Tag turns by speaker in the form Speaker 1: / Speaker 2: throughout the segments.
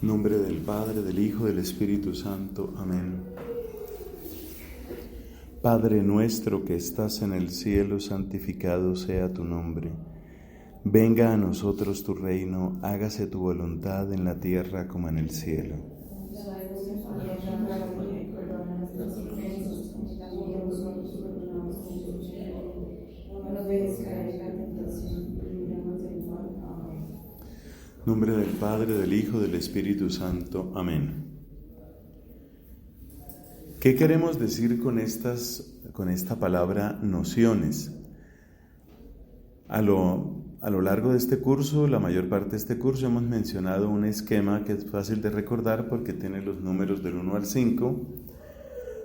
Speaker 1: Nombre del Padre, del Hijo, del Espíritu Santo. Amén. Padre nuestro que estás en el cielo, santificado sea tu nombre. Venga a nosotros tu reino, hágase tu voluntad en la tierra como en el cielo. Nombre del Padre, del Hijo, del Espíritu Santo. Amén. ¿Qué queremos decir con esta palabra nociones? A lo largo de este curso, la mayor parte de este curso, hemos mencionado un esquema que es fácil de recordar porque tiene los números del 1 al 5.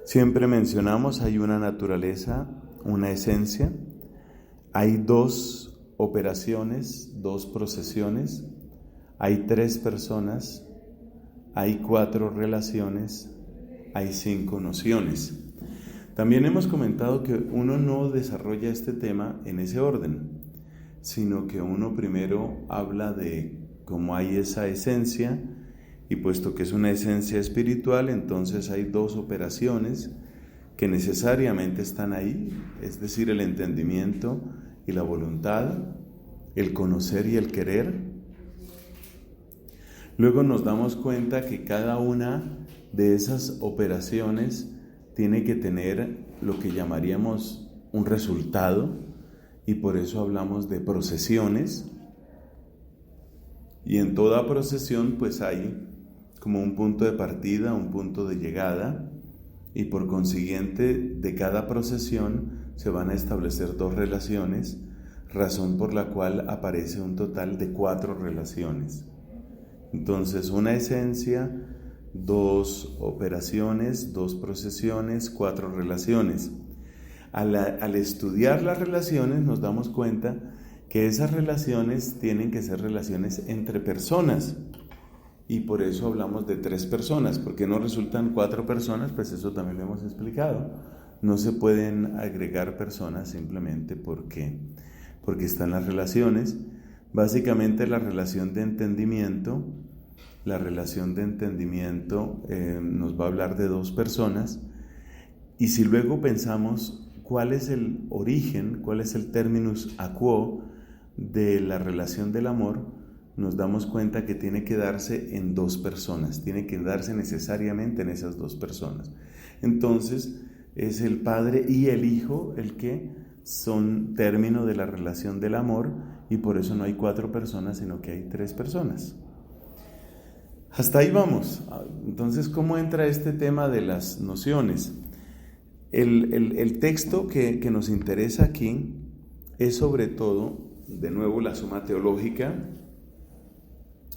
Speaker 1: Siempre mencionamos, hay una naturaleza, una esencia, hay dos operaciones, dos procesiones, hay 3 personas, hay 4 relaciones, hay 5 nociones. También hemos comentado que uno no desarrolla este tema en ese orden, sino que uno primero habla de cómo hay esa esencia, y puesto que es una esencia espiritual, entonces hay 2 operaciones que necesariamente están ahí, es decir, el entendimiento y la voluntad, el conocer y el querer. Luego nos damos cuenta que cada una de esas operaciones tiene que tener lo que llamaríamos un resultado, y por eso hablamos de procesiones. Y en toda procesión pues hay como un punto de partida, un punto de llegada, y por consiguiente de cada procesión se van a establecer 2 relaciones, razón por la cual aparece un total de 4 relaciones. Entonces, una esencia, 2 operaciones, 2 procesiones, 4 relaciones. Al estudiar las relaciones nos damos cuenta que esas relaciones tienen que ser relaciones entre personas, y por eso hablamos de 3 personas. ¿Por qué no resultan 4 personas? Pues eso también lo hemos explicado. No se pueden agregar personas simplemente porque están las relaciones. Básicamente la relación de entendimiento nos va a hablar de 2 personas, y si luego pensamos cuál es el origen, cuál es el terminus a quo de la relación del amor, nos damos cuenta que tiene que darse en 2 personas, tiene que darse necesariamente en esas 2 personas. Entonces es el Padre y el Hijo el que son término de la relación del amor, y por eso no hay 4 personas, sino que hay 3 personas. Hasta ahí vamos. Entonces, ¿cómo entra este tema de las nociones? El texto que nos interesa aquí es sobre todo, de nuevo, la Suma Teológica,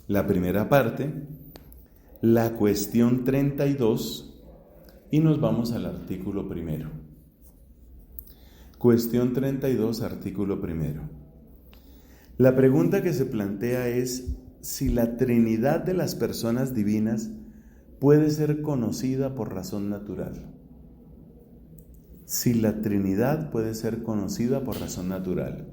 Speaker 1: la primera parte, la cuestión 32, y nos vamos al artículo primero. Cuestión 32, artículo primero. La pregunta que se plantea es si la Trinidad de las personas divinas puede ser conocida por razón natural. Si la Trinidad puede ser conocida por razón natural.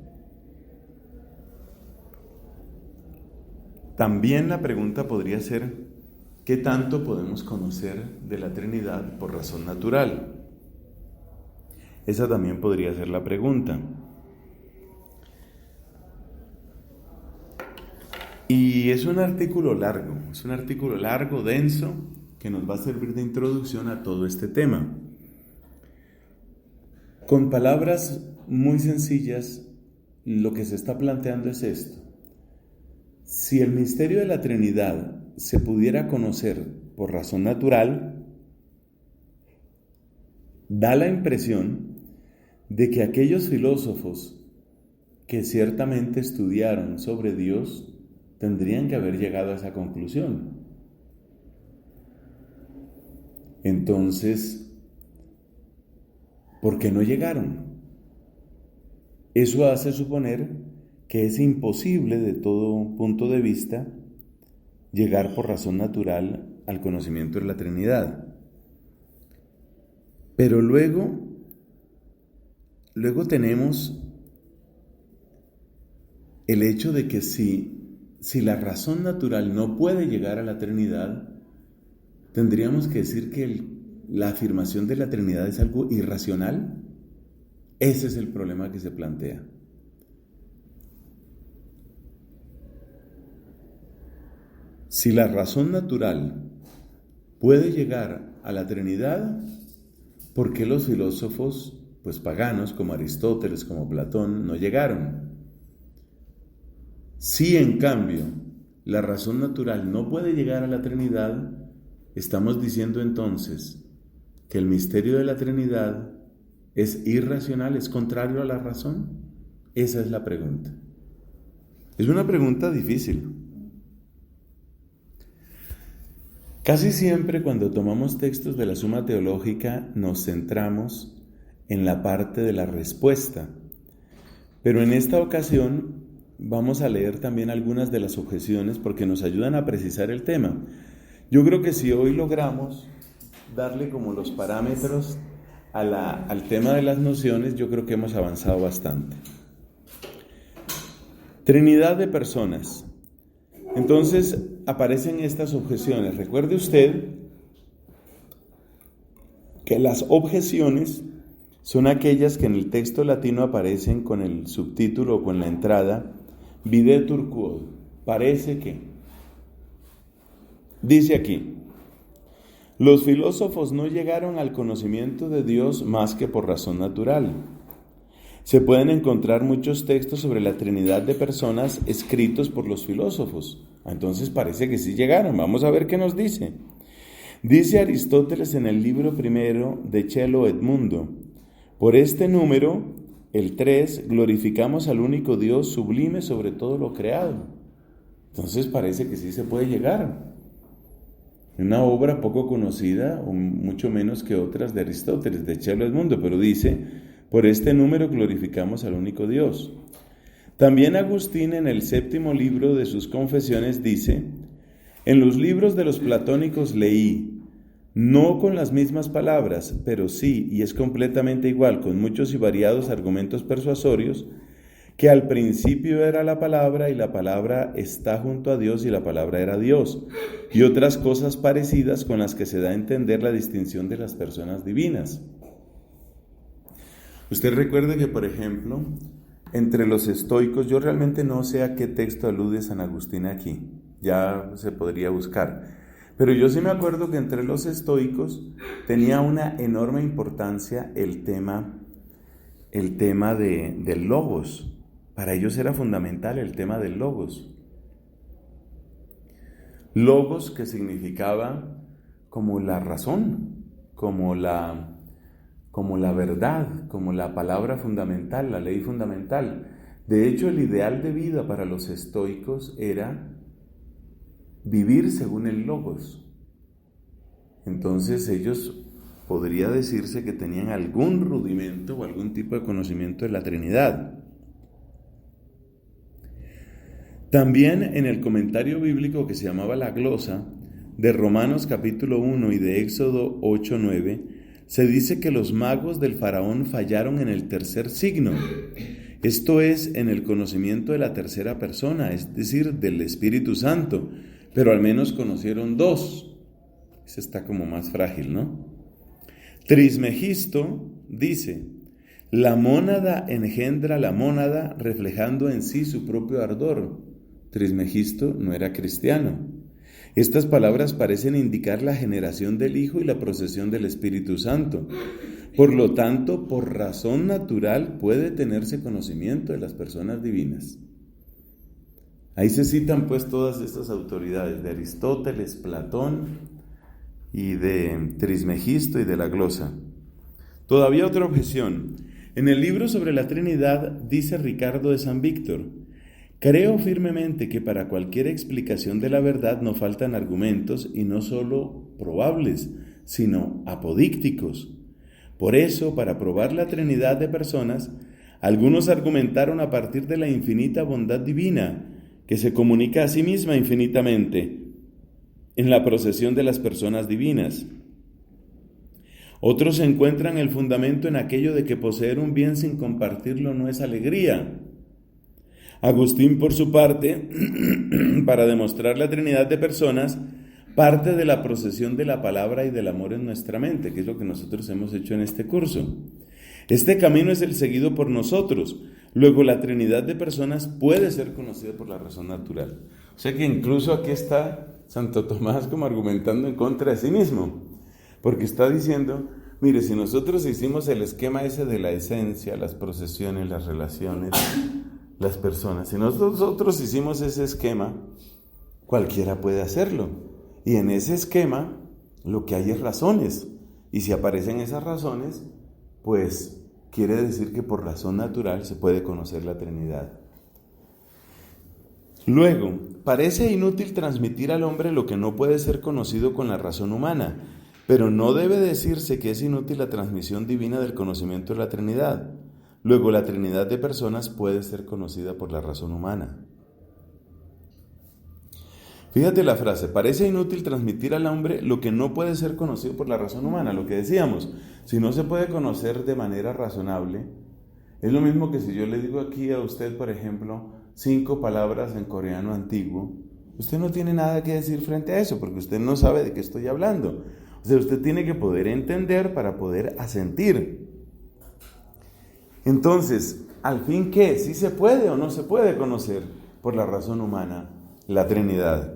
Speaker 1: También la pregunta podría ser, ¿qué tanto podemos conocer de la Trinidad por razón natural? Esa también podría ser la pregunta. Y es un artículo largo, denso, que nos va a servir de introducción a todo este tema. Con palabras muy sencillas, lo que se está planteando es esto. Si el misterio de la Trinidad se pudiera conocer por razón natural, da la impresión de que aquellos filósofos que ciertamente estudiaron sobre Dios tendrían que haber llegado a esa conclusión. Entonces, ¿por qué no llegaron? Eso hace suponer que es imposible de todo punto de vista llegar por razón natural al conocimiento de la Trinidad. Pero luego tenemos el hecho de que si si la razón natural no puede llegar a la Trinidad, tendríamos que decir que la afirmación de la Trinidad es algo irracional. Ese es el problema que se plantea. Si la razón natural puede llegar a la Trinidad, ¿por qué los filósofos paganos como Aristóteles, como Platón, no llegaron? Si en cambio la razón natural no puede llegar a la Trinidad, estamos diciendo entonces que el misterio de la Trinidad es irracional, es contrario a la razón. Esa es la pregunta. Es una pregunta difícil. Casi siempre cuando tomamos textos de la Suma Teológica nos centramos en la parte de la respuesta, pero en esta ocasión vamos a leer también algunas de las objeciones porque nos ayudan a precisar el tema. Yo creo que si hoy logramos darle como los parámetros al tema de las nociones, yo creo que hemos avanzado bastante. Trinidad de personas. Entonces aparecen estas objeciones. Recuerde usted que las objeciones son aquellas que en el texto latino aparecen con el subtítulo o con la entrada videtur quod, parece que. Dice aquí, los filósofos no llegaron al conocimiento de Dios más que por razón natural. Se pueden encontrar muchos textos sobre la Trinidad de personas escritos por los filósofos. Entonces parece que sí llegaron. Vamos a ver qué nos dice. Dice Aristóteles en el libro primero de Chello et Mundo: por este número, el 3, glorificamos al único Dios sublime sobre todo lo creado. Entonces parece que sí se puede llegar. Una obra poco conocida, o mucho menos que otras de Aristóteles, de Chello et Mundo, pero dice: por este número glorificamos al único Dios. También Agustín en el 7º libro de sus Confesiones dice: en los libros de los platónicos leí, no con las mismas palabras, pero sí, y es completamente igual, con muchos y variados argumentos persuasorios, que al principio era la palabra y la palabra está junto a Dios y la palabra era Dios, y otras cosas parecidas con las que se da a entender la distinción de las personas divinas. Usted recuerde que, por ejemplo, entre los estoicos, yo realmente no sé a qué texto alude San Agustín aquí, ya se podría buscar, pero yo sí me acuerdo que entre los estoicos tenía una enorme importancia el tema del logos. Para ellos era fundamental el tema del logos. Logos que significaba como la razón, como la verdad, como la palabra fundamental, la ley fundamental. De hecho, el ideal de vida para los estoicos era vivir según el logos. Entonces ellos podría decirse que tenían algún rudimento o algún tipo de conocimiento de la Trinidad. También en el comentario bíblico que se llamaba la glosa, de Romanos capítulo 1 y de Éxodo 8:9, se dice que los magos del faraón fallaron en el tercer signo, esto es, en el conocimiento de la tercera persona, es decir, del Espíritu Santo, pero al menos conocieron 2. Ese está como más frágil, ¿no? Trismegisto dice: la mónada engendra la mónada, reflejando en sí su propio ardor. Trismegisto no era cristiano. Estas palabras parecen indicar la generación del Hijo y la procesión del Espíritu Santo. Por lo tanto, por razón natural puede tenerse conocimiento de las personas divinas. Ahí se citan todas estas autoridades de Aristóteles, Platón y de Trismegisto y de la glosa. Todavía otra objeción. En el libro sobre la Trinidad dice Ricardo de San Víctor: creo firmemente que para cualquier explicación de la verdad no faltan argumentos, y no solo probables, sino apodícticos. Por eso, para probar la Trinidad de personas, algunos argumentaron a partir de la infinita bondad divina, que se comunica a sí misma infinitamente en la procesión de las personas divinas. Otros encuentran el fundamento en aquello de que poseer un bien sin compartirlo no es alegría. Agustín, por su parte, para demostrar la Trinidad de personas, parte de la procesión de la palabra y del amor en nuestra mente, que es lo que nosotros hemos hecho en este curso. Este camino es el seguido por nosotros. Luego, la Trinidad de personas puede ser conocida por la razón natural. O sea que incluso aquí está Santo Tomás como argumentando en contra de sí mismo, porque está diciendo, mire, si nosotros hicimos el esquema ese de la esencia, las procesiones, las relaciones, las personas, si nosotros hicimos ese esquema, cualquiera puede hacerlo. Y en ese esquema lo que hay es razones. Y si aparecen esas razones, pues quiere decir que por razón natural se puede conocer la Trinidad. Luego, parece inútil transmitir al hombre lo que no puede ser conocido con la razón humana, pero no debe decirse que es inútil la transmisión divina del conocimiento de la Trinidad. Luego, la Trinidad de personas puede ser conocida por la razón humana. Fíjate la frase, parece inútil transmitir al hombre lo que no puede ser conocido por la razón humana, lo que decíamos, si no se puede conocer de manera razonable, es lo mismo que si yo le digo aquí a usted, por ejemplo, 5 palabras en coreano antiguo, usted no tiene nada que decir frente a eso, porque usted no sabe de qué estoy hablando. O sea, usted tiene que poder entender para poder asentir. Entonces, ¿al fin qué? ¿Sí se puede o no se puede conocer por la razón humana la Trinidad?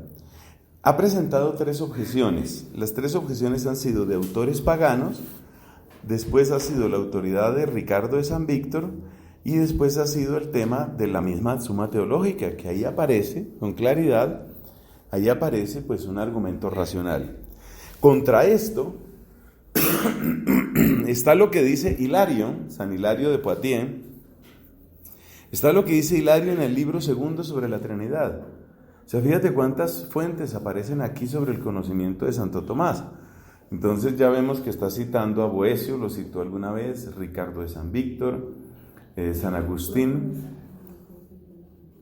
Speaker 1: Ha presentado 3 objeciones. Las 3 objeciones han sido de autores paganos, después ha sido la autoridad de Ricardo de San Víctor y después ha sido el tema de la misma Suma Teológica, que ahí aparece con claridad, ahí aparece pues un argumento racional. Contra esto está lo que dice Hilario, San Hilario de Poitiers, está lo que dice Hilario en el libro segundo sobre la Trinidad. O sea, fíjate cuántas fuentes aparecen aquí sobre el conocimiento de Santo Tomás. Entonces ya vemos que está citando a Boecio, lo citó alguna vez, Ricardo de San Víctor, San Agustín.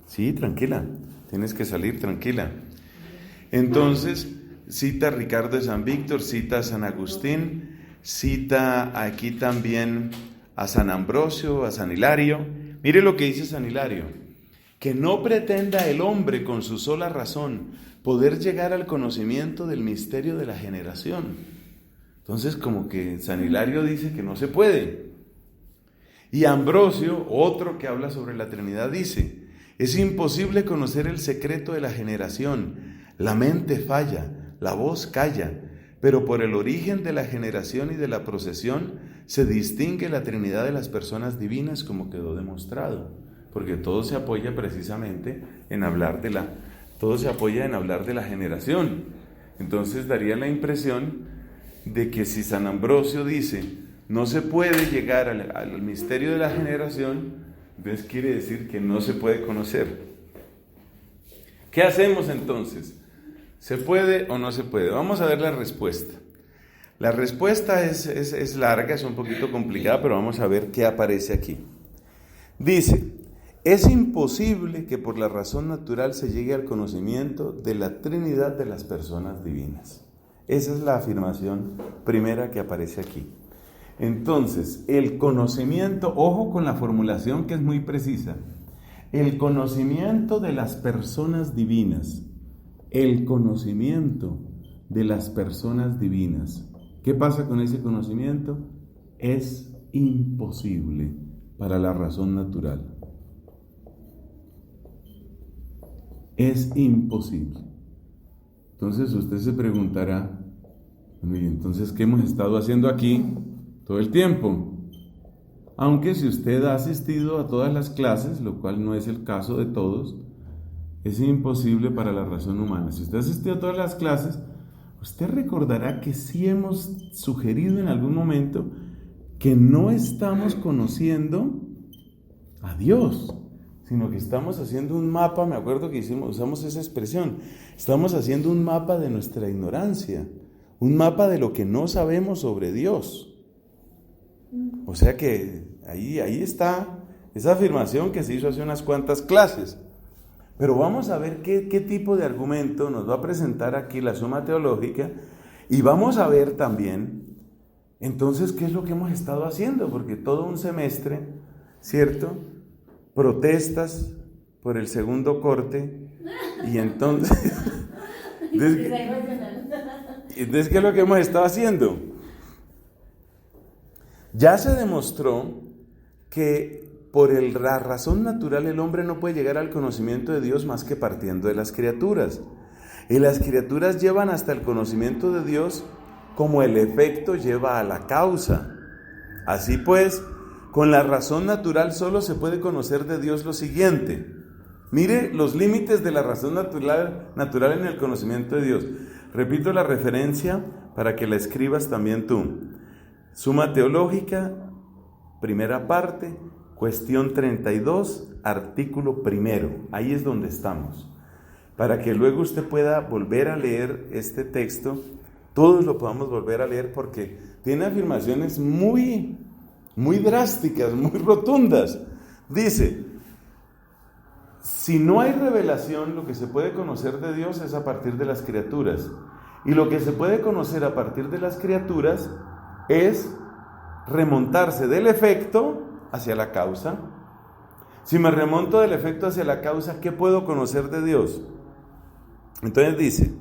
Speaker 1: Sí, tranquila, tienes que salir tranquila. Entonces cita a Ricardo de San Víctor, cita a San Agustín, cita aquí también a San Ambrosio, a San Hilario. Mire lo que dice San Hilario. Que no pretenda el hombre con su sola razón poder llegar al conocimiento del misterio de la generación. Entonces como que San Hilario dice que no se puede. Y Ambrosio, otro que habla sobre la Trinidad, dice, es imposible conocer el secreto de la generación. La mente falla, la voz calla, pero por el origen de la generación y de la procesión se distingue la Trinidad de las personas divinas como quedó demostrado. Porque todo se apoya precisamente en hablar de la generación. Entonces daría la impresión de que si San Ambrosio dice no se puede llegar al misterio de la generación, entonces quiere decir que no se puede conocer. ¿Qué hacemos entonces? ¿Se puede o no se puede? Vamos a ver la respuesta. La respuesta es larga, es un poquito complicada, pero vamos a ver qué aparece aquí. Dice, es imposible que por la razón natural se llegue al conocimiento de la Trinidad de las personas divinas. Esa es la afirmación primera que aparece aquí. Entonces, el conocimiento, ojo con la formulación que es muy precisa, el conocimiento de las personas divinas, el conocimiento de las personas divinas. ¿Qué pasa con ese conocimiento? Es imposible para la razón natural. Es imposible. Entonces usted se preguntará, bueno, ¿y entonces qué hemos estado haciendo aquí todo el tiempo? Aunque si usted ha asistido a todas las clases, lo cual no es el caso de todos, es imposible para la razón humana. Si usted ha asistido a todas las clases, usted recordará que sí hemos sugerido en algún momento que no estamos conociendo a Dios, sino que estamos haciendo un mapa. Me acuerdo que usamos esa expresión, estamos haciendo un mapa de nuestra ignorancia, un mapa de lo que no sabemos sobre Dios. O sea que ahí está esa afirmación que se hizo hace unas cuantas clases. Pero vamos a ver qué tipo de argumento nos va a presentar aquí la Suma Teológica, y vamos a ver también entonces qué es lo que hemos estado haciendo, porque todo un semestre, ¿cierto?, protestas por el segundo corte, y entonces... entonces, ¿qué es lo que hemos estado haciendo? Ya se demostró que por la razón natural el hombre no puede llegar al conocimiento de Dios más que partiendo de las criaturas. Y las criaturas llevan hasta el conocimiento de Dios como el efecto lleva a la causa. Así pues, con la razón natural solo se puede conocer de Dios lo siguiente. Mire los límites de la razón natural en el conocimiento de Dios. Repito la referencia para que la escribas también tú. Suma Teológica, primera parte, cuestión 32, artículo primero. Ahí es donde estamos. Para que luego usted pueda volver a leer este texto, todos lo podamos volver a leer porque tiene afirmaciones muy drásticas, muy rotundas. Dice, si no hay revelación, lo que se puede conocer de Dios es a partir de las criaturas. Y lo que se puede conocer a partir de las criaturas es remontarse del efecto hacia la causa. Si me remonto del efecto hacia la causa, ¿qué puedo conocer de Dios? Entonces dice,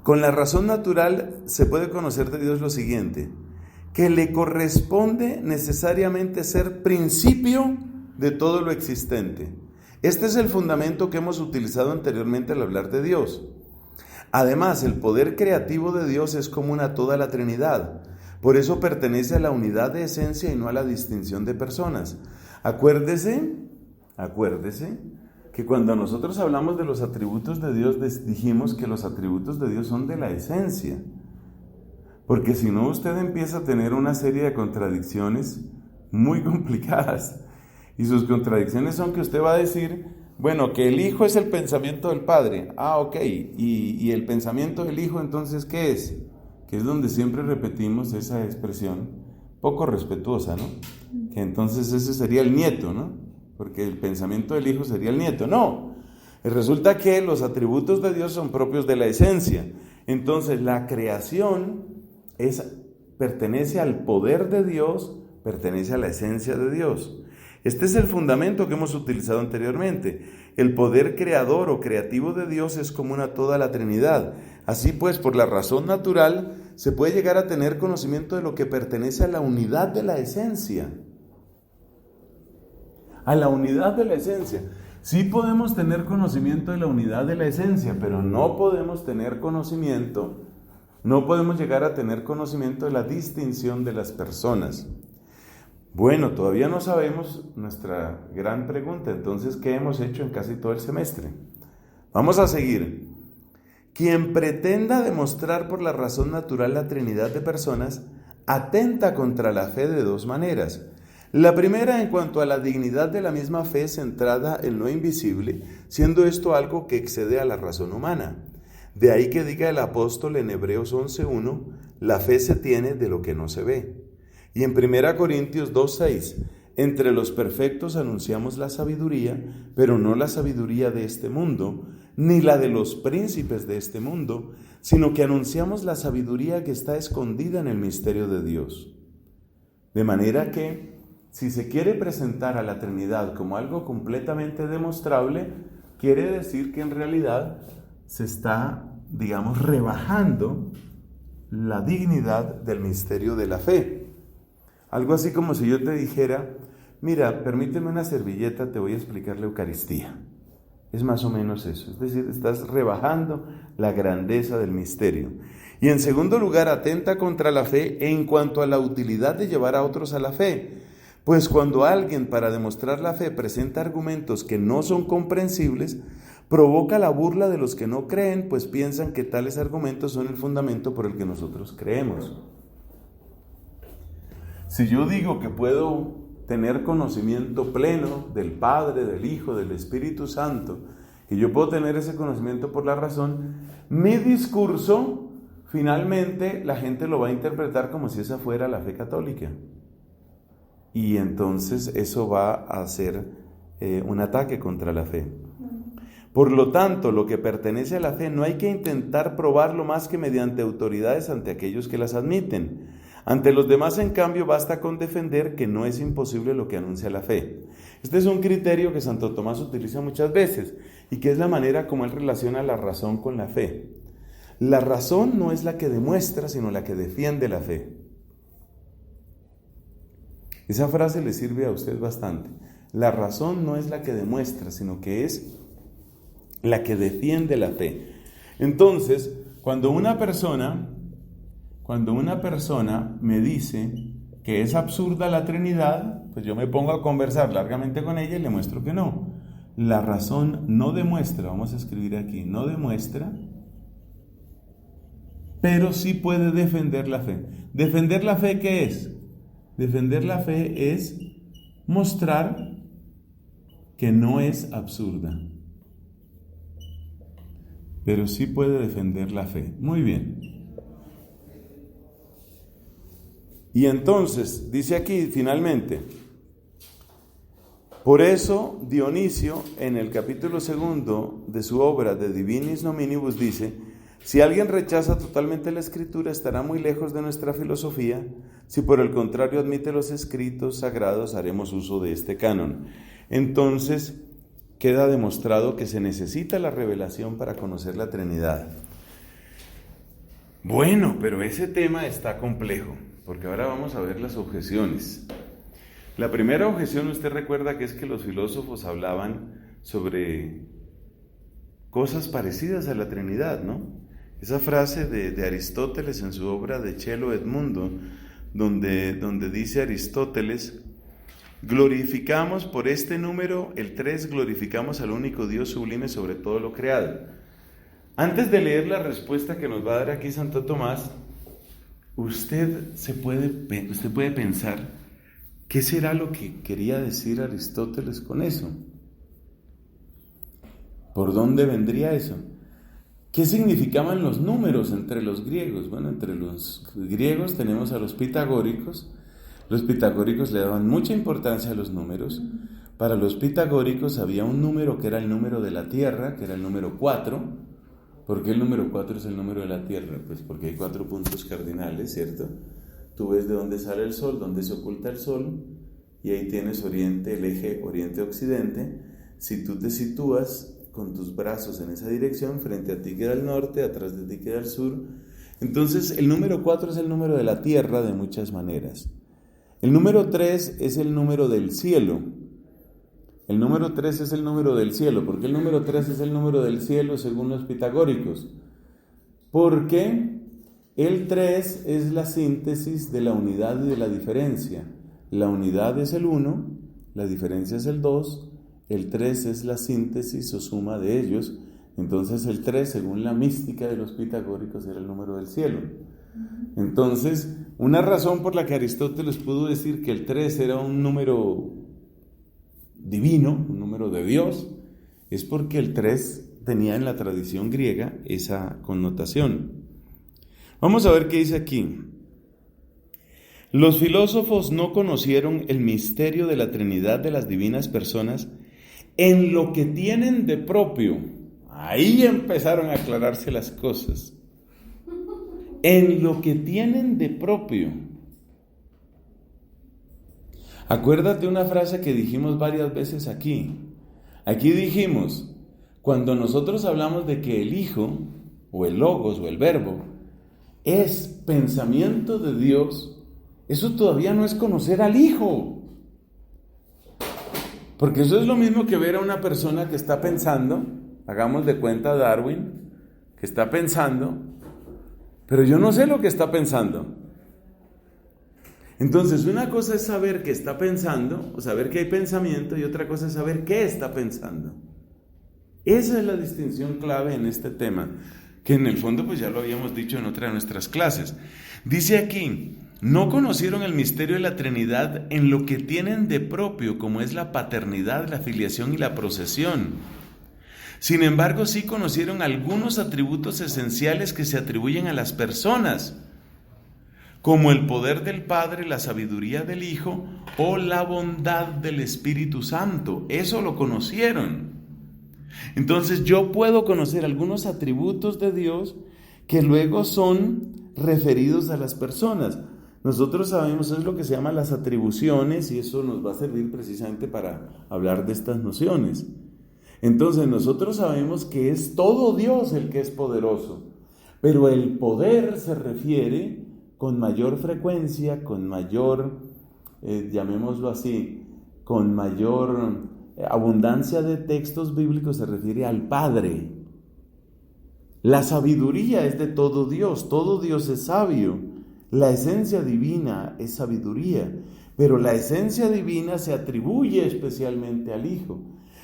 Speaker 1: con la razón natural se puede conocer de Dios lo siguiente, que le corresponde necesariamente ser principio de todo lo existente. Este es el fundamento que hemos utilizado anteriormente al hablar de Dios. Además, el poder creativo de Dios es común a toda la Trinidad. Por eso pertenece a la unidad de esencia y no a la distinción de personas. Acuérdese que cuando nosotros hablamos de los atributos de Dios, dijimos que los atributos de Dios son de la esencia. Porque si no, usted empieza a tener una serie de contradicciones muy complicadas. Y sus contradicciones son que usted va a decir, bueno, que el Hijo es el pensamiento del Padre. Ah, ok. ¿Y el pensamiento del Hijo entonces qué es? Que es donde siempre repetimos esa expresión poco respetuosa, ¿no? Que entonces ese sería el nieto, ¿no? Porque el pensamiento del Hijo sería el nieto. No. Resulta que los atributos de Dios son propios de la esencia. Entonces la creación pertenece al poder de Dios, pertenece a la esencia de Dios. Este es el fundamento que hemos utilizado anteriormente. El poder creador o creativo de Dios es común a toda la Trinidad. Así pues, por la razón natural, se puede llegar a tener conocimiento de lo que pertenece a la unidad de la esencia. A la unidad de la esencia. Sí podemos tener conocimiento de la unidad de la esencia, pero no podemos llegar a tener conocimiento de la distinción de las personas. Bueno, todavía no sabemos nuestra gran pregunta, entonces, ¿qué hemos hecho en casi todo el semestre? Vamos a seguir. Quien pretenda demostrar por la razón natural la Trinidad de personas, atenta contra la fe de dos maneras. La primera, en cuanto a la dignidad de la misma fe centrada en lo invisible, siendo esto algo que excede a la razón humana. De ahí que diga el apóstol en Hebreos 11:1, la fe se tiene de lo que no se ve. Y en 1 Corintios 2:6, entre los perfectos anunciamos la sabiduría, pero no la sabiduría de este mundo, ni la de los príncipes de este mundo, sino que anunciamos la sabiduría que está escondida en el misterio de Dios. De manera que, si se quiere presentar a la Trinidad como algo completamente demostrable, quiere decir que en realidad se está, rebajando la dignidad del misterio de la fe. Algo así como si yo te dijera, mira, permíteme una servilleta, te voy a explicar la Eucaristía. Es más o menos eso, es decir, estás rebajando la grandeza del misterio. Y en segundo lugar, atenta contra la fe en cuanto a la utilidad de llevar a otros a la fe. Pues cuando alguien para demostrar la fe presenta argumentos que no son comprensibles, provoca la burla de los que no creen, pues piensan que tales argumentos son el fundamento por el que nosotros creemos. Si yo digo que puedo tener conocimiento pleno del Padre, del Hijo, del Espíritu Santo, que yo puedo tener ese conocimiento por la razón, mi discurso, finalmente, la gente lo va a interpretar como si esa fuera la fe católica. Y entonces eso va a ser un ataque contra la fe. Por lo tanto, lo que pertenece a la fe no hay que intentar probarlo más que mediante autoridades ante aquellos que las admiten. Ante los demás, en cambio, basta con defender que no es imposible lo que anuncia la fe. Este es un criterio que Santo Tomás utiliza muchas veces y que es la manera como él relaciona la razón con la fe. La razón no es la que demuestra, sino la que defiende la fe. Esa frase le sirve a usted bastante. La razón no es la que demuestra, sino que es la que defiende la fe. Entonces, cuando una persona me dice que es absurda la Trinidad, pues yo me pongo a conversar largamente con ella y le muestro que no. La razón no demuestra, vamos a escribir aquí, no demuestra, pero sí puede defender la fe. ¿Defender la fe qué es? Defender la fe es mostrar que no es absurda, pero sí puede defender la fe. Muy bien. Y entonces, dice aquí finalmente, por eso Dionisio, en el capítulo 2 de su obra De Divinis Nominibus, dice: si alguien rechaza totalmente la Escritura, estará muy lejos de nuestra filosofía. Si por el contrario admite los escritos sagrados, haremos uso de este canon. Entonces, queda demostrado que se necesita la revelación para conocer la Trinidad. Bueno, pero ese tema está complejo, porque ahora vamos a ver las objeciones. La primera objeción, usted recuerda que es que los filósofos hablaban sobre cosas parecidas a la Trinidad, ¿no? Esa frase de Aristóteles en su obra De Celo et Mundo, donde dice Aristóteles: glorificamos por este número, el 3, glorificamos al único Dios sublime sobre todo lo creado. Antes de leer la respuesta que nos va a dar aquí Santo Tomás, usted puede pensar, ¿qué será lo que quería decir Aristóteles con eso? ¿Por dónde vendría eso? ¿Qué significaban los números entre los griegos? Bueno, entre los griegos tenemos a los pitagóricos. Los pitagóricos le daban mucha importancia a los números. Para los pitagóricos había un número que era el número de la Tierra, que era el número 4. ¿Por qué el número 4 es el número de la Tierra? Pues porque hay 4 puntos cardinales, ¿cierto? Tú ves de dónde sale el sol, dónde se oculta el sol, y ahí tienes oriente, el eje oriente-occidente. Si tú te sitúas con tus brazos en esa dirección, frente a ti queda el norte, atrás de ti queda el sur. Entonces, el número 4 es el número de la Tierra de muchas maneras. El número 3 es el número del cielo. El número 3 es el número del cielo. ¿Por qué el número 3 es el número del cielo según los pitagóricos? Porque el 3 es la síntesis de la unidad y de la diferencia. La unidad es el 1, la diferencia es el 2, el 3 es la síntesis o suma de ellos. Entonces el 3, según la mística de los pitagóricos, era el número del cielo. Entonces, una razón por la que Aristóteles pudo decir que el 3 era un número divino, un número de Dios, es porque el 3 tenía en la tradición griega esa connotación. Vamos a ver qué dice aquí. Los filósofos no conocieron el misterio de la Trinidad de las divinas personas en lo que tienen de propio. Ahí empezaron a aclararse las cosas. En lo que tienen de propio. Acuérdate una frase que dijimos varias veces aquí. Aquí dijimos, cuando nosotros hablamos de que el Hijo, o el Logos, o el Verbo, es pensamiento de Dios, eso todavía no es conocer al Hijo. Porque eso es lo mismo que ver a una persona que está pensando, hagamos de cuenta Darwin, que está pensando, pero yo no sé lo que está pensando. Entonces, una cosa es saber que está pensando, o saber que hay pensamiento, y otra cosa es saber qué está pensando. Esa es la distinción clave en este tema, que en el fondo pues ya lo habíamos dicho en otra de nuestras clases. Dice aquí: no conocieron el misterio de la Trinidad en lo que tienen de propio, como es la paternidad, la filiación y la procesión. Sin embargo, sí conocieron algunos atributos esenciales que se atribuyen a las personas, como el poder del Padre, la sabiduría del Hijo o la bondad del Espíritu Santo. Eso lo conocieron. Entonces yo puedo conocer algunos atributos de Dios que luego son referidos a las personas. Nosotros sabemos, eso es lo que se llama las atribuciones, y eso nos va a servir precisamente para hablar de estas nociones. Entonces nosotros sabemos que es todo Dios el que es poderoso, pero el poder se refiere con mayor frecuencia, con mayor, llamémoslo así, con mayor abundancia de textos bíblicos, se refiere al Padre. La sabiduría es de todo Dios es sabio. La esencia divina es sabiduría, pero la esencia divina se atribuye especialmente al Hijo.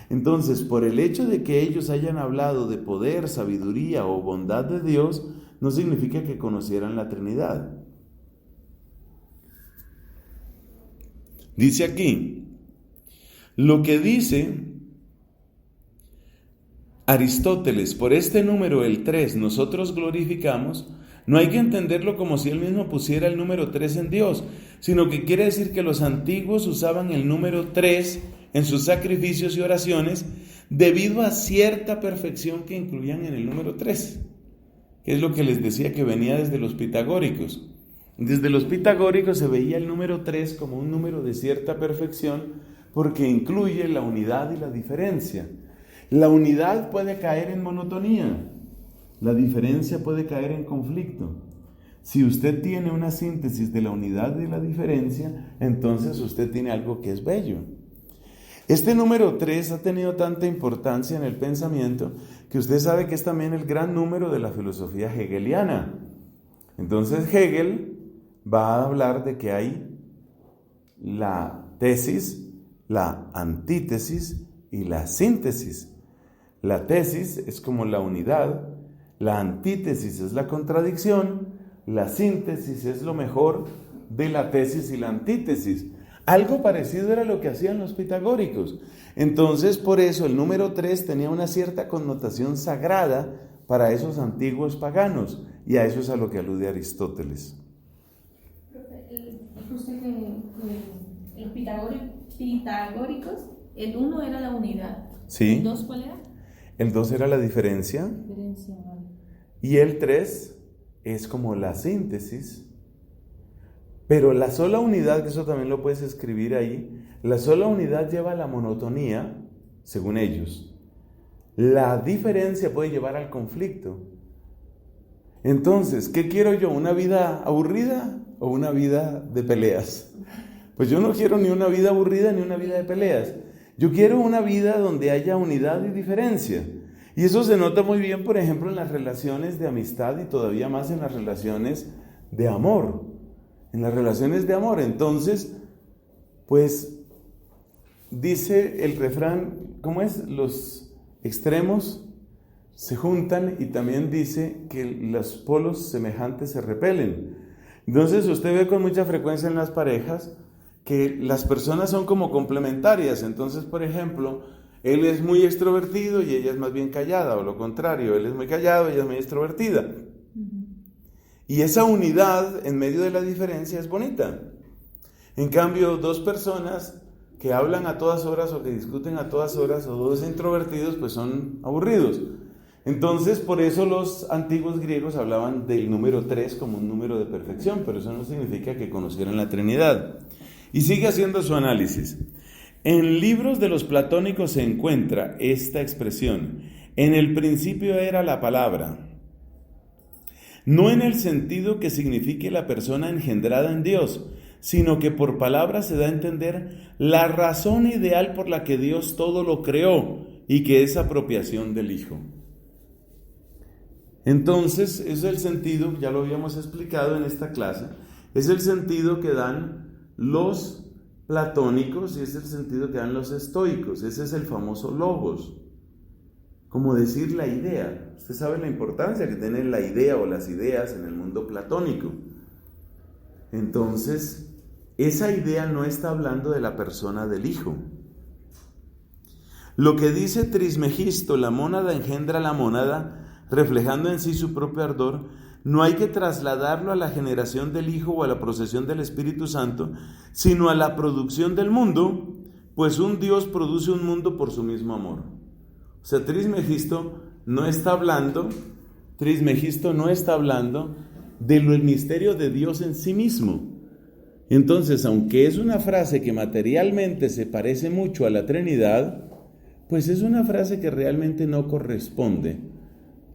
Speaker 1: Entonces, por el hecho de que ellos hayan hablado de poder, sabiduría o bondad de Dios, no significa que conocieran la Trinidad. Dice aquí, lo que dice Aristóteles, por este número, el 3, nosotros glorificamos, no hay que entenderlo como si él mismo pusiera el número 3 en Dios, sino que quiere decir que los antiguos usaban el número 3 en sus sacrificios y oraciones debido a cierta perfección que incluían en el número 3, que es lo que les decía que venía desde los pitagóricos. Desde los pitagóricos se veía el número 3 como un número de cierta perfección porque incluye la unidad y la diferencia. La unidad puede caer en monotonía, la diferencia puede caer en conflicto. Si usted tiene una síntesis de la unidad y la diferencia, entonces usted tiene algo que es bello. Este número 3 ha tenido tanta importancia en el pensamiento que usted sabe que es también el gran número de la filosofía hegeliana. Entonces Hegel va a hablar de que hay la tesis, la antítesis y la síntesis. La tesis es como la unidad, la antítesis es la contradicción, la síntesis es lo mejor de la tesis y la antítesis. Algo parecido era lo que hacían los pitagóricos. Entonces, por eso el número 3 tenía una cierta connotación sagrada para esos antiguos paganos, y a eso es a lo que alude Aristóteles.
Speaker 2: Usted que los pitagóricos, el 1 era la unidad.
Speaker 1: ¿Sí?
Speaker 2: ¿El 2 cuál era?
Speaker 1: El 2 era la diferencia.
Speaker 2: Vale.
Speaker 1: Y el 3 es como la síntesis. Pero la sola unidad, que eso también lo puedes escribir ahí, la sola unidad lleva a la monotonía, según ellos. La diferencia puede llevar al conflicto. Entonces, ¿qué quiero yo? ¿Una vida aburrida o una vida de peleas? Pues yo no quiero ni una vida aburrida ni una vida de peleas. Yo quiero una vida donde haya unidad y diferencia. Y eso se nota muy bien, por ejemplo, en las relaciones de amistad y todavía más en las relaciones de amor. En las relaciones de amor. Entonces, pues, dice el refrán, ¿cómo es? Los extremos se juntan, y también dice que los polos semejantes se repelen. Entonces, usted ve con mucha frecuencia en las parejas que las personas son como complementarias. Entonces, por ejemplo, él es muy extrovertido y ella es más bien callada, o lo contrario, él es muy callado y ella es muy extrovertida. Y esa unidad en medio de la diferencia es bonita. En cambio, dos personas que hablan a todas horas o que discuten a todas horas, o dos introvertidos, pues son aburridos. Entonces, por eso los antiguos griegos hablaban del número 3 como un número de perfección, pero eso no significa que conocieran la Trinidad. Y sigue haciendo su análisis. En libros de los platónicos se encuentra esta expresión: en el principio era la palabra. No en el sentido que signifique la persona engendrada en Dios, sino que por palabra se da a entender la razón ideal por la que Dios todo lo creó, y que es apropiación del Hijo. Entonces, es el sentido, ya lo habíamos explicado en esta clase, es el sentido que dan los platónicos y es el sentido que dan los estoicos. Ese es el famoso logos, como decir la idea. Usted sabe la importancia que tiene la idea o las ideas en el mundo platónico. Entonces, esa idea no está hablando de la persona del Hijo. Lo que dice Trismegisto, la mónada engendra la mónada, reflejando en sí su propio ardor, no hay que trasladarlo a la generación del Hijo o a la procesión del Espíritu Santo, sino a la producción del mundo, pues un Dios produce un mundo por su mismo amor. O sea, Trismegisto no está hablando del misterio de Dios en sí mismo, Entonces, aunque es una frase que materialmente se parece mucho a la Trinidad, pues es una frase que realmente no corresponde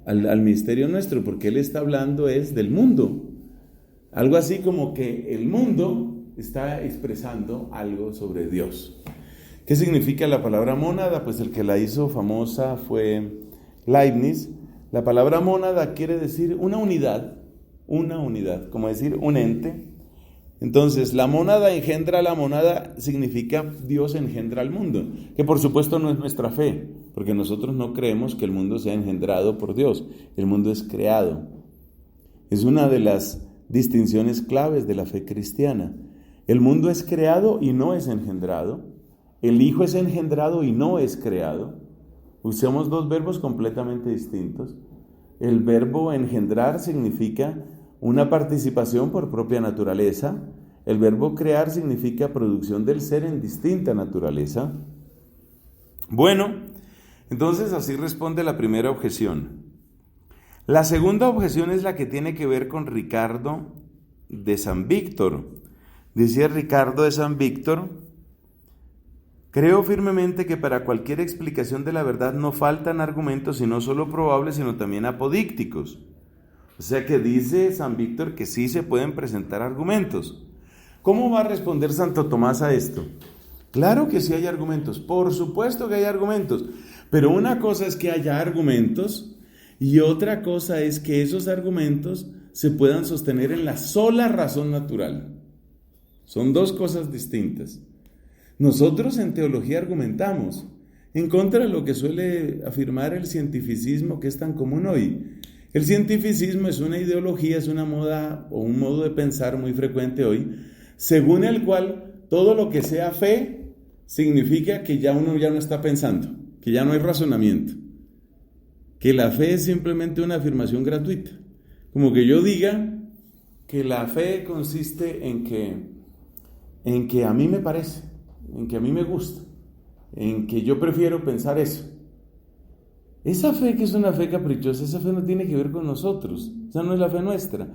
Speaker 1: al misterio nuestro, porque él está hablando es del mundo. Algo así como que el mundo está expresando algo sobre Dios. ¿Qué significa la palabra mónada? Pues el que la hizo famosa fue Leibniz. La palabra mónada quiere decir una unidad, como decir un ente. Entonces, la mónada engendra la mónada significa Dios engendra al mundo, que por supuesto no es nuestra fe, porque nosotros no creemos que el mundo sea engendrado por Dios, el mundo es creado. Es una de las distinciones claves de la fe cristiana. El mundo es creado y no es engendrado, el Hijo es engendrado y no es creado. Usamos dos verbos completamente distintos. El verbo engendrar significa una participación por propia naturaleza. El verbo crear significa producción del ser en distinta naturaleza. Bueno, entonces así responde la primera objeción. La segunda objeción es la que tiene que ver con Ricardo de San Víctor. Dice Ricardo de San Víctor: creo firmemente que para cualquier explicación de la verdad no faltan argumentos, y no solo probables, sino también apodícticos. O sea que dice San Víctor que sí se pueden presentar argumentos. ¿Cómo va a responder Santo Tomás a esto? Claro que sí hay argumentos, por supuesto que hay argumentos, pero una cosa es que haya argumentos y otra cosa es que esos argumentos se puedan sostener en la sola razón natural. Son dos cosas distintas. Nosotros en teología argumentamos en contra de lo que suele afirmar el cientificismo, que es tan común hoy. El cientificismo es una ideología, es una moda o un modo de pensar muy frecuente hoy, según el cual todo lo que sea fe significa que ya uno ya no está pensando, que ya no hay razonamiento, que la fe es simplemente una afirmación gratuita. Como que yo diga que la fe consiste en que a mí me parece, en que a mí me gusta, en que yo prefiero pensar eso. Esa fe que es una fe caprichosa, esa fe no tiene que ver con nosotros, esa no es la fe nuestra.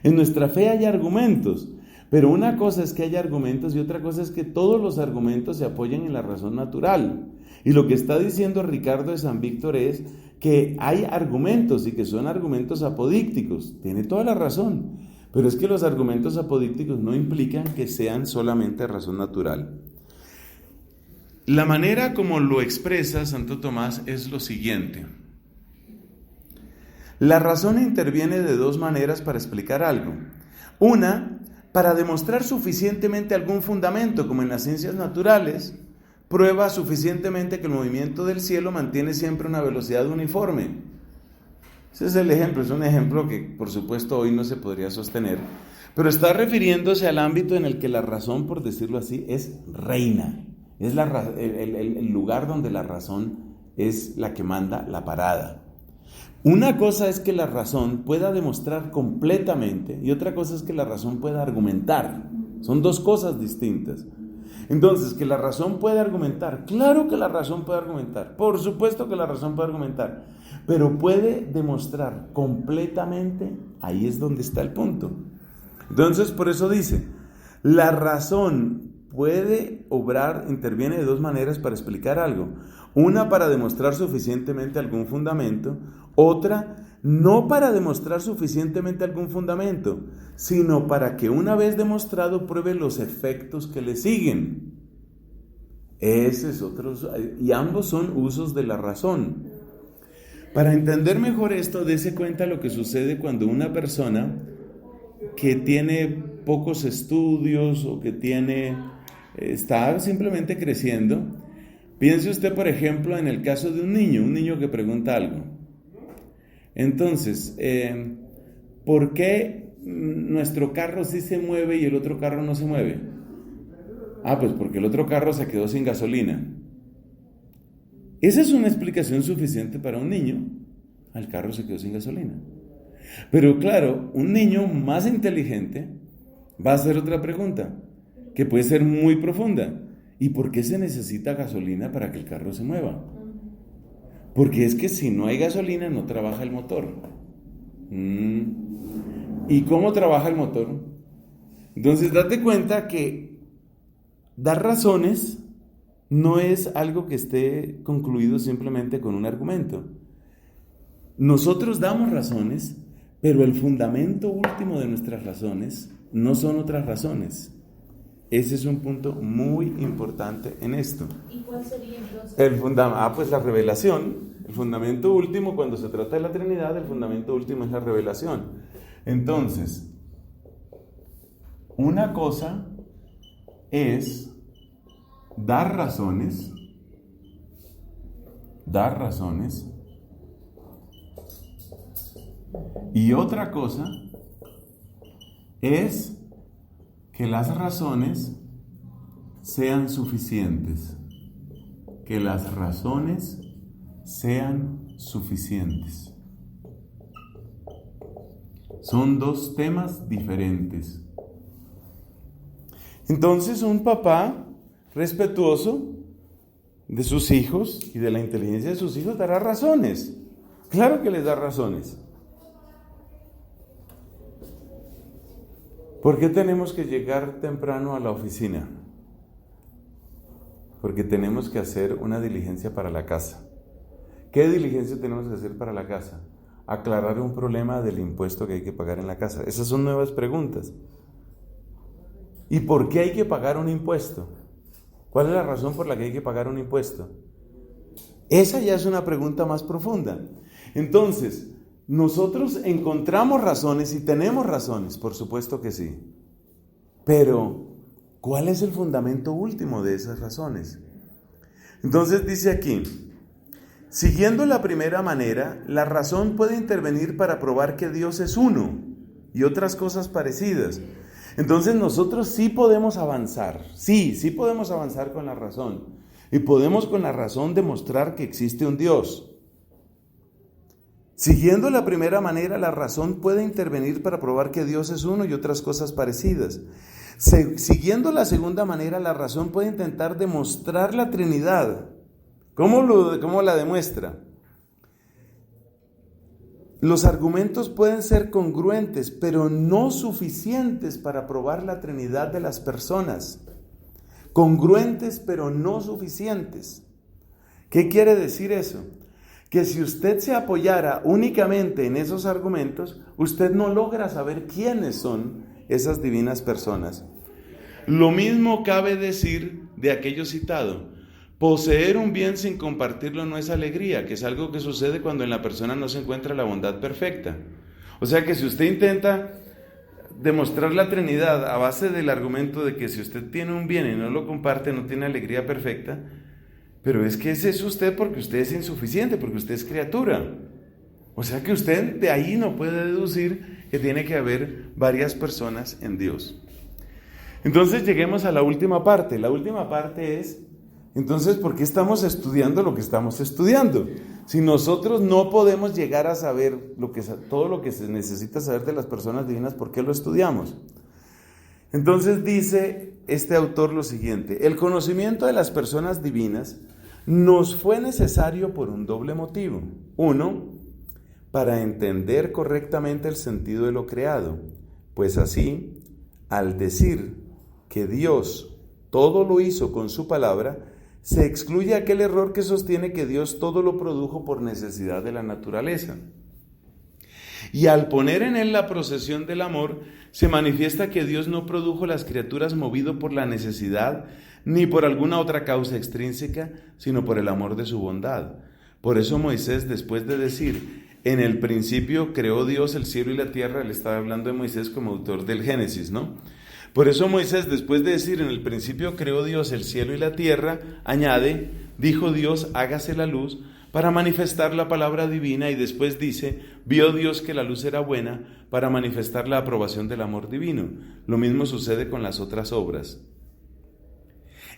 Speaker 1: En nuestra fe hay argumentos, pero una cosa es que haya argumentos y otra cosa es que todos los argumentos se apoyen en la razón natural. Y lo que está diciendo Ricardo de San Víctor es que hay argumentos y que son argumentos apodícticos. Tiene toda la razón, pero es que los argumentos apodícticos no implican que sean solamente razón natural. La manera como lo expresa Santo Tomás es lo siguiente. La razón interviene de dos maneras para explicar algo. Una, para demostrar suficientemente algún fundamento, como en las ciencias naturales, prueba suficientemente que el movimiento del cielo mantiene siempre una velocidad uniforme. Ese es el ejemplo, es un ejemplo que por supuesto hoy no se podría sostener, pero está refiriéndose al ámbito en el que la razón, por decirlo así, es reina. Es el lugar donde la razón es la que manda la parada. Una cosa es que la razón pueda demostrar completamente y otra cosa es que la razón pueda argumentar. Son dos cosas distintas. Entonces, que la razón puede argumentar, claro que la razón puede argumentar, por supuesto que la razón puede argumentar, pero puede demostrar completamente, ahí es donde está el punto. Entonces, por eso dice, la razón puede obrar, interviene de dos maneras para explicar algo. Una para demostrar suficientemente algún fundamento, otra no para demostrar suficientemente algún fundamento, sino para que una vez demostrado pruebe los efectos que le siguen. Ese es otro, y ambos son usos de la razón. Para entender mejor esto, dése cuenta lo que sucede cuando una persona que tiene pocos estudios o que está simplemente creciendo. Piense usted, por ejemplo, en el caso de un niño que pregunta algo. Entonces, ¿por qué nuestro carro sí se mueve y el otro carro no se mueve? Pues porque el otro carro se quedó sin gasolina. Esa es una explicación suficiente para un niño. El carro se quedó sin gasolina. Pero claro, un niño más inteligente va a hacer otra pregunta, que puede ser muy profunda. ¿Y por qué se necesita gasolina para que el carro se mueva? Porque es que si no hay gasolina no trabaja el motor. ¿Y cómo trabaja el motor? Entonces, date cuenta que dar razones no es algo que esté concluido simplemente con un argumento. Nosotros damos razones, pero el fundamento último de nuestras razones no son otras razones. Ese es un punto muy importante en esto.
Speaker 2: ¿Y cuál sería entonces?
Speaker 1: Pues la revelación. El fundamento último, cuando se trata de la Trinidad, el fundamento último es la revelación. Entonces, una cosa es dar razones, y otra cosa es que las razones sean suficientes. Que las razones sean suficientes. Son dos temas diferentes. Entonces, un papá respetuoso de sus hijos y de la inteligencia de sus hijos dará razones. Claro que les da razones. ¿Por qué tenemos que llegar temprano a la oficina? Porque tenemos que hacer una diligencia para la casa. ¿Qué diligencia tenemos que hacer para la casa? Aclarar un problema del impuesto que hay que pagar en la casa. Esas son nuevas preguntas. ¿Y por qué hay que pagar un impuesto? ¿Cuál es la razón por la que hay que pagar un impuesto? Esa ya es una pregunta más profunda. Entonces, nosotros encontramos razones y tenemos razones, por supuesto que sí. Pero, ¿cuál es el fundamento último de esas razones? Entonces dice aquí, siguiendo la primera manera, la razón puede intervenir para probar que Dios es uno y otras cosas parecidas. Entonces nosotros sí podemos avanzar, sí podemos avanzar con la razón. Y podemos con la razón demostrar que existe un Dios. Siguiendo la primera manera, la razón puede intervenir para probar que Dios es uno y otras cosas parecidas. Siguiendo la segunda manera, la razón puede intentar demostrar la Trinidad. ¿Cómo la demuestra? Los argumentos pueden ser congruentes, pero no suficientes para probar la Trinidad de las personas. Congruentes, pero no suficientes. ¿Qué quiere decir eso? Que si usted se apoyara únicamente en esos argumentos, usted no logra saber quiénes son esas divinas personas. Lo mismo cabe decir de aquello citado. Poseer un bien sin compartirlo no es alegría, que es algo que sucede cuando en la persona no se encuentra la bondad perfecta. O sea que si usted intenta demostrar la Trinidad a base del argumento de que si usted tiene un bien y no lo comparte, no tiene alegría perfecta, pero es que ese es usted porque usted es insuficiente, porque usted es criatura. O sea que usted de ahí no puede deducir que tiene que haber varias personas en Dios. Entonces lleguemos a la última parte. La última parte es, entonces, ¿por qué estamos estudiando lo que estamos estudiando? Si nosotros no podemos llegar a saber todo lo que se necesita saber de las personas divinas, ¿por qué lo estudiamos? Entonces dice este autor lo siguiente: el conocimiento de las personas divinas nos fue necesario por un doble motivo. Uno, para entender correctamente el sentido de lo creado, pues así, al decir que Dios todo lo hizo con su palabra, se excluye aquel error que sostiene que Dios todo lo produjo por necesidad de la naturaleza. Y al poner en él la procesión del amor, se manifiesta que Dios no produjo las criaturas movido por la necesidad ni por alguna otra causa extrínseca, sino por el amor de su bondad. Por eso Moisés, después de decir, en el principio creó Dios el cielo y la tierra, él estaba hablando de Moisés como autor del Génesis, ¿no? Por eso Moisés, después de decir, en el principio creó Dios el cielo y la tierra, añade, dijo Dios, hágase la luz, para manifestar la palabra divina, y después dice, vio Dios que la luz era buena, para manifestar la aprobación del amor divino. Lo mismo sucede con las otras obras.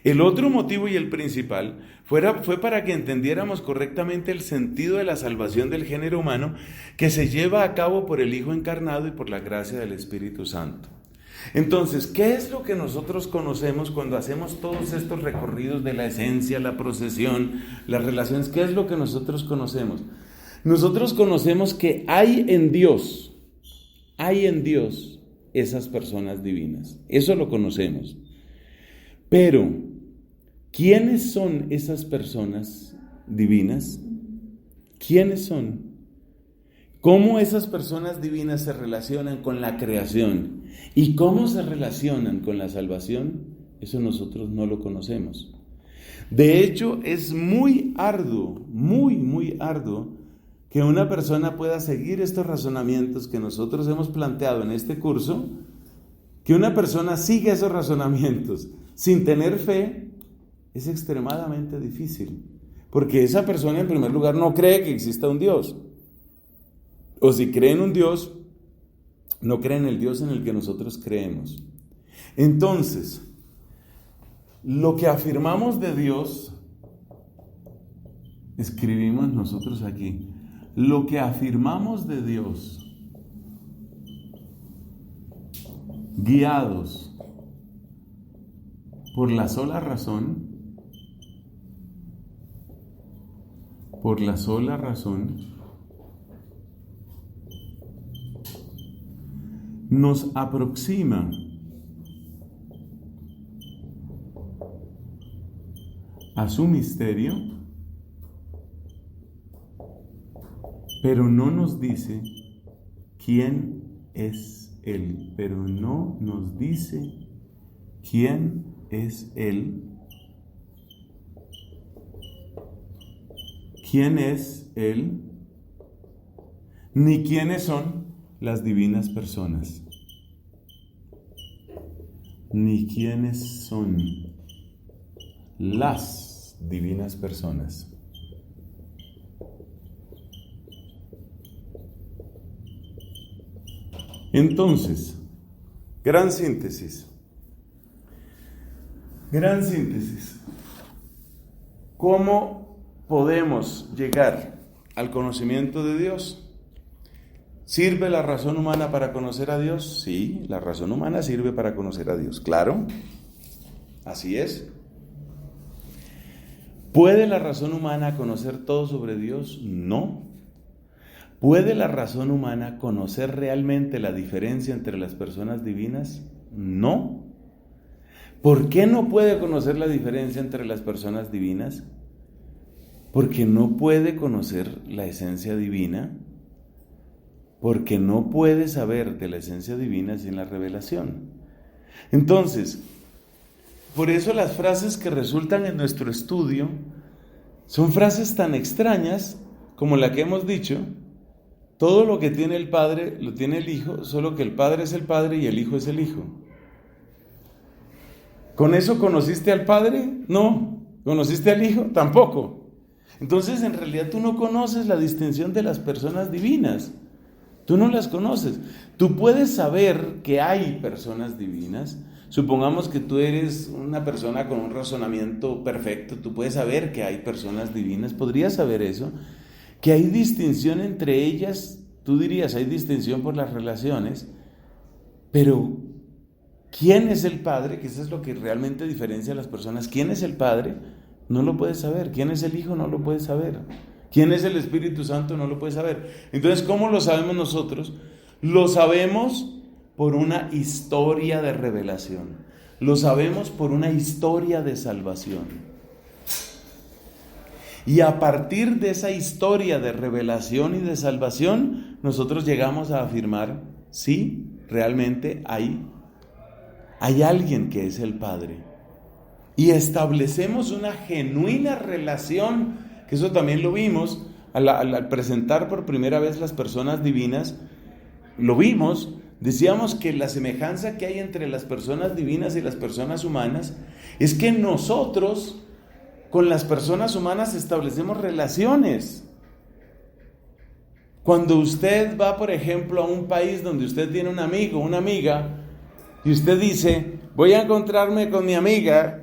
Speaker 1: El otro motivo y el principal fue para que entendiéramos correctamente el sentido de la salvación del género humano que se lleva a cabo por el Hijo encarnado y por la gracia del Espíritu Santo. Entonces, ¿qué es lo que nosotros conocemos cuando hacemos todos estos recorridos de la esencia, la procesión, las relaciones? ¿Qué es lo que nosotros conocemos? Nosotros conocemos que hay en Dios esas personas divinas. Eso lo conocemos. Pero, ¿quiénes son esas personas divinas? ¿Quiénes son? ¿Cómo esas personas divinas se relacionan con la creación? ¿Y cómo se relacionan con la salvación? Eso nosotros no lo conocemos. De hecho, es muy arduo, muy arduo que una persona pueda seguir estos razonamientos que nosotros hemos planteado en este curso, que una persona siga esos razonamientos sin tener fe, es extremadamente difícil. Porque esa persona, en primer lugar, no cree que exista un Dios. O si cree en un Dios, no cree en el Dios en el que nosotros creemos. Entonces, lo que afirmamos de Dios, escribimos nosotros aquí, lo que afirmamos de Dios, guiados por la sola razón, nos aproxima a su misterio, pero no nos dice quién es Él, quién es Él, ni quiénes son las divinas personas, ni quiénes son las divinas personas. Entonces, gran síntesis. ¿Cómo podemos llegar al conocimiento de Dios? ¿Sirve la razón humana para conocer a Dios? Sí, la razón humana sirve para conocer a Dios, claro. Así es. ¿Puede la razón humana conocer todo sobre Dios? No. ¿Puede la razón humana conocer realmente la diferencia entre las personas divinas? No. ¿Por qué no puede conocer la diferencia entre las personas divinas? Porque no puede conocer la esencia divina, porque no puede saber de la esencia divina sin la revelación. Entonces, por eso las frases que resultan en nuestro estudio son frases tan extrañas como la que hemos dicho: todo lo que tiene el Padre lo tiene el Hijo, solo que el Padre es el Padre y el Hijo es el Hijo. ¿Con eso conociste al Padre? No. ¿Conociste al Hijo? Tampoco. Entonces, en realidad tú no conoces la distinción de las personas divinas. Tú no las conoces. Tú puedes saber que hay personas divinas. Supongamos que tú eres una persona con un razonamiento perfecto. Tú puedes saber que hay personas divinas. ¿Podrías saber eso? Que hay distinción entre ellas. Tú dirías, hay distinción por las relaciones. Pero, ¿quién es el Padre? Que eso es lo que realmente diferencia a las personas. ¿Quién es el Padre? No lo puedes saber. ¿Quién es el Hijo? No lo puedes saber. ¿Quién es el Espíritu Santo? No lo puedes saber. Entonces, ¿cómo lo sabemos nosotros? Lo sabemos por una historia de revelación. Lo sabemos por una historia de salvación. Y a partir de esa historia de revelación y de salvación, nosotros llegamos a afirmar, sí, realmente hay alguien que es el Padre. Y establecemos una genuina relación, que eso también lo vimos al presentar por primera vez las personas divinas. Lo vimos, decíamos que la semejanza que hay entre las personas divinas y las personas humanas es que nosotros con las personas humanas establecemos relaciones. Cuando usted va, por ejemplo, a un país donde usted tiene un amigo, una amiga, y usted dice, voy a encontrarme con mi amiga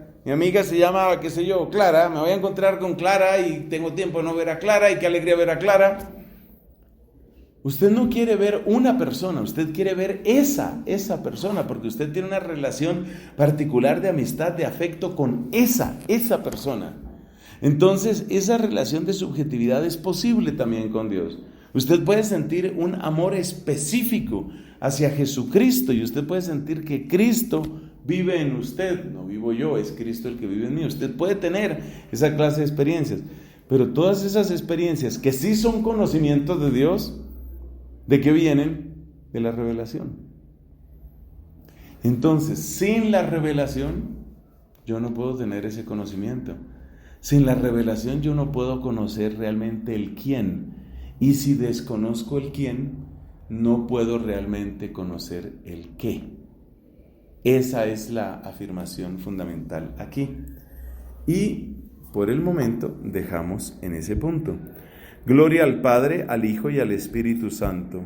Speaker 1: se llama, qué sé yo, Clara, me voy a encontrar con Clara y tengo tiempo de no ver a Clara y qué alegría ver a Clara. Usted no quiere ver una persona, usted quiere ver esa persona, porque usted tiene una relación particular de amistad, de afecto con esa persona. Entonces, esa relación de subjetividad es posible también con Dios. Usted puede sentir un amor específico hacia Jesucristo y usted puede sentir que Cristo vive en usted. No vivo yo, es Cristo el que vive en mí. Usted puede tener esa clase de experiencias, pero todas esas experiencias que sí son conocimientos de Dios, ¿de qué vienen? De la revelación. Entonces, sin la revelación, yo no puedo tener ese conocimiento. Sin la revelación yo no puedo conocer realmente el quién. Y si desconozco el quién, no puedo realmente conocer el qué. Esa es la afirmación fundamental aquí. Y por el momento dejamos en ese punto. Gloria al Padre, al Hijo y al Espíritu Santo.